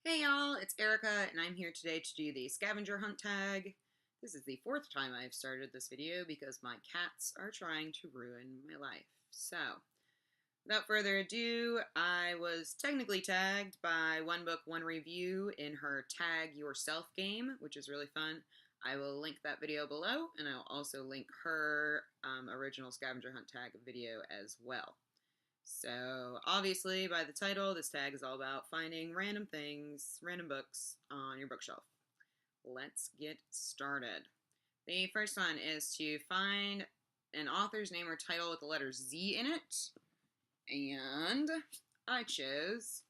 Hey y'all, it's Erica, and I'm here today to do the Scavenger Hunt Tag. This is the fourth time I've started this video because my cats are trying to ruin my life. So, without further ado, I was technically tagged by One Book, One Review in her Tag Yourself game, which is really fun. I will link that video below, and I'll also link her original Scavenger Hunt Tag video as well. So, obviously, by the title, this tag is all about finding random things, random books on your bookshelf. Let's get started. The first one is to find an author's name or title with the letter Z in it. And I chose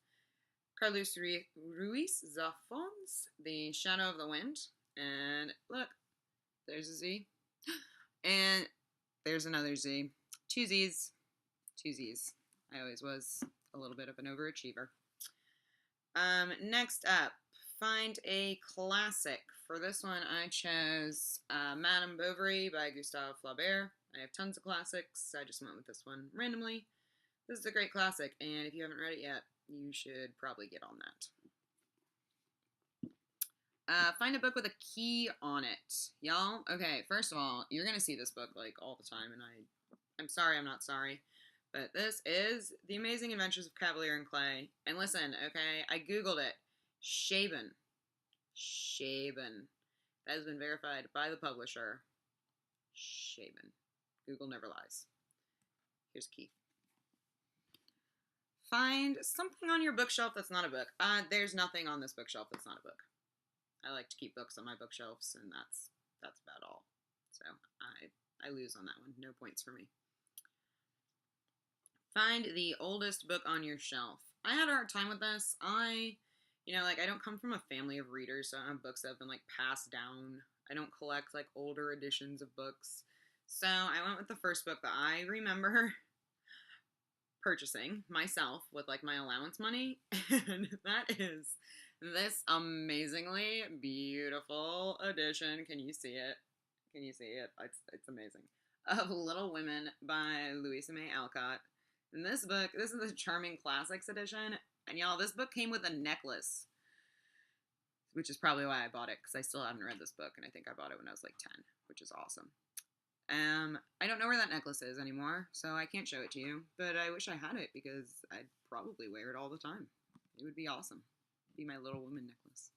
Carlos Ruiz Zafons, The Shadow of the Wind. And look, there's a Z. And there's another Z. Two Z's. Two Z's. I always was a little bit of an overachiever. Next up, find a classic. For this one, I chose Madame Bovary by Gustave Flaubert. I have tons of classics. I just went with this one randomly. This is a great classic, and if you haven't read it yet, you should probably get on that. Find a book with a key on it. Y'all, okay, first of all, you're going to see this book, like, all the time, and I'm sorry I'm not sorry. But this is The Amazing Adventures of Cavalier and Clay. And listen, okay, I googled it. Shaben. That has been verified by the publisher. Shaben. Google never lies. Here's a key. Find something on your bookshelf that's not a book. There's nothing on this bookshelf that's not a book. I like to keep books on my bookshelves, and that's about all. So I lose on that one. No points for me. Find the oldest book on your shelf. I had a hard time with this. I don't come from a family of readers, so I don't have books that have been, passed down. I don't collect, older editions of books. So I went with the first book that I remember purchasing myself with, my allowance money, and that is this amazingly beautiful edition. Can you see it? It's amazing. Of Little Women by Louisa May Alcott. And this book, this is the Charming Classics edition, and y'all, this book came with a necklace, which is probably why I bought it, because I still haven't read this book, and I think I bought it when I was 10, which is awesome. I don't know where that necklace is anymore, so I can't show it to you, but I wish I had it, because I'd probably wear it all the time. It would be awesome. It'd be my Little Woman necklace.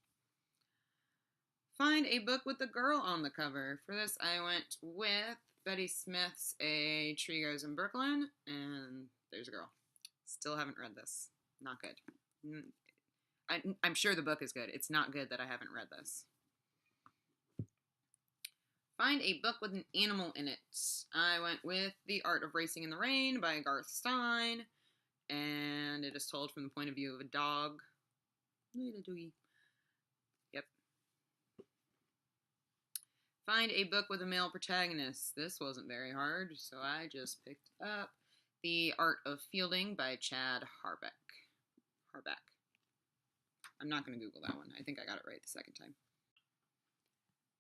Find a book with a girl on the cover. For this, I went with Betty Smith's A Tree Grows in Brooklyn, and there's a girl. Still haven't read this. Not good. I'm sure the book is good. It's not good that I haven't read this. Find a book with an animal in it. I went with The Art of Racing in the Rain by Garth Stein, and it is told from the point of view of a dog. Look at the doggy. Yep. Find a book with a male protagonist. This wasn't very hard, so I just picked up The Art of Fielding by Chad Harbeck. I'm not going to Google that one. I think I got it right the second time.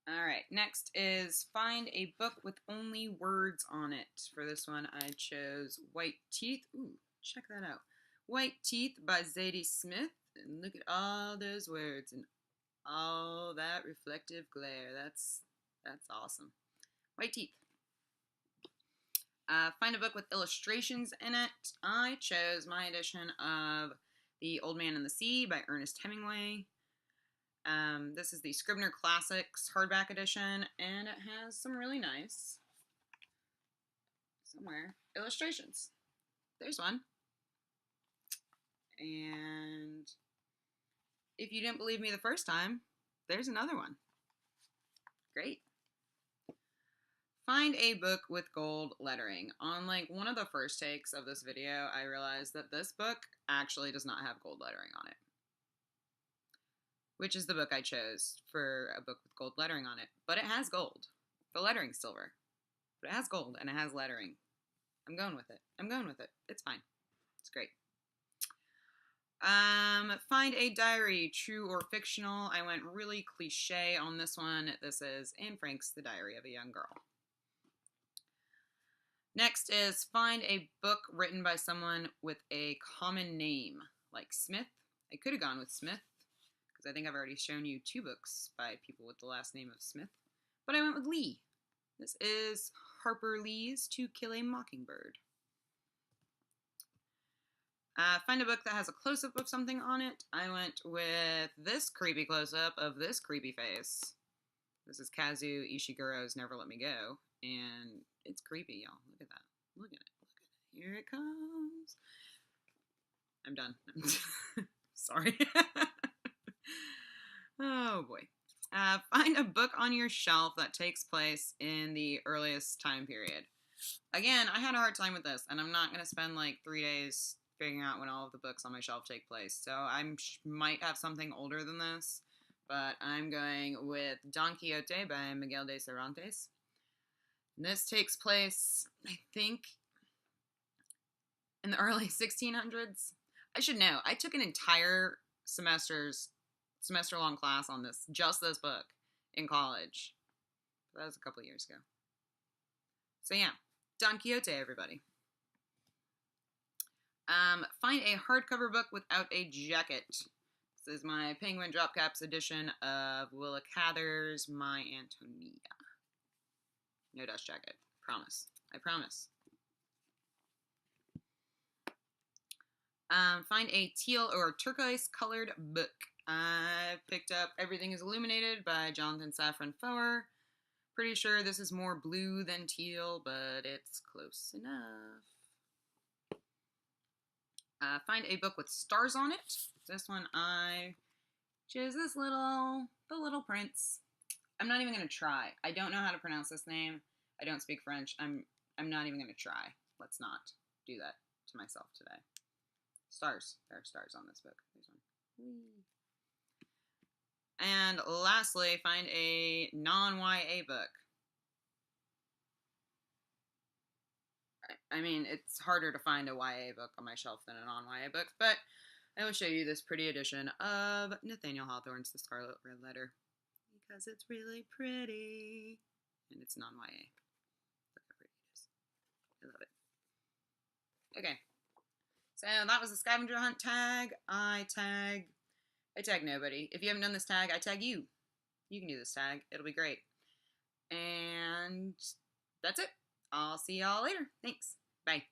Alright, next is find a book with only words on it. For this one, I chose White Teeth. Ooh, check that out. White Teeth by Zadie Smith. And look at all those words and all that reflective glare. That's awesome. White Teeth. Find a book with illustrations in it. I chose my edition of The Old Man and the Sea by Ernest Hemingway. This is the Scribner Classics hardback edition, and it has some really nice, illustrations. There's one. And if you didn't believe me the first time, there's another one. Great. Find a book with gold lettering. On one of the first takes of this video, I realized that this book actually does not have gold lettering on it, which is the book I chose for a book with gold lettering on it. But it has gold. The lettering's silver, but it has gold and it has lettering. I'm going with it. It's fine. It's great. Find a diary, true or fictional. I went really cliche on this one. This is Anne Frank's The Diary of a Young Girl. Next is find a book written by someone with a common name, like Smith. I could have gone with Smith, because I think I've already shown you 2 books by people with the last name of Smith, but I went with Lee. This is Harper Lee's To Kill a Mockingbird. Find a book that has a close-up of something on it. I went with this creepy close-up of this creepy face. This is Kazu Ishiguro's Never Let Me Go, and it's creepy, y'all. Look at that. Look at it. Look at it. Here it comes. I'm done. Sorry. Oh, boy. Find a book on your shelf that takes place in the earliest time period. Again, I had a hard time with this, and I'm not going to spend like 3 days figuring out when all of the books on my shelf take place. So I might have something older than this, but I'm going with Don Quixote by Miguel de Cervantes. And this takes place, I think, in the early 1600s. I should know. I took an entire semester-long class on this, just this book, in college. That was a couple of years ago. So yeah, Don Quixote, everybody. Find a hardcover book without a jacket. This is my Penguin Drop Caps edition of Willa Cather's My Antonia. No dust jacket. Promise. I promise. Find a teal or turquoise colored book. I picked up Everything is Illuminated by Jonathan Safran Foer. Pretty sure this is more blue than teal, but it's close enough. Find a book with stars on it. This one I chose this The Little Prince. I'm not even going to try. I don't know how to pronounce this name. I don't speak French. I'm not even going to try. Let's not do that to myself today. Stars. There are stars on this book. There's one. And lastly, find a non-YA book. I mean, it's harder to find a YA book on my shelf than a non-YA book, but I will show you this pretty edition of Nathaniel Hawthorne's The Scarlet Red Letter, because it's really pretty, and it's non-YA. Look how pretty it is. I love it. Okay, so that was the Scavenger Hunt tag. I tag nobody. If you haven't done this tag, I tag you. You can do this tag. It'll be great. And that's it. I'll see y'all later. Thanks. Bye.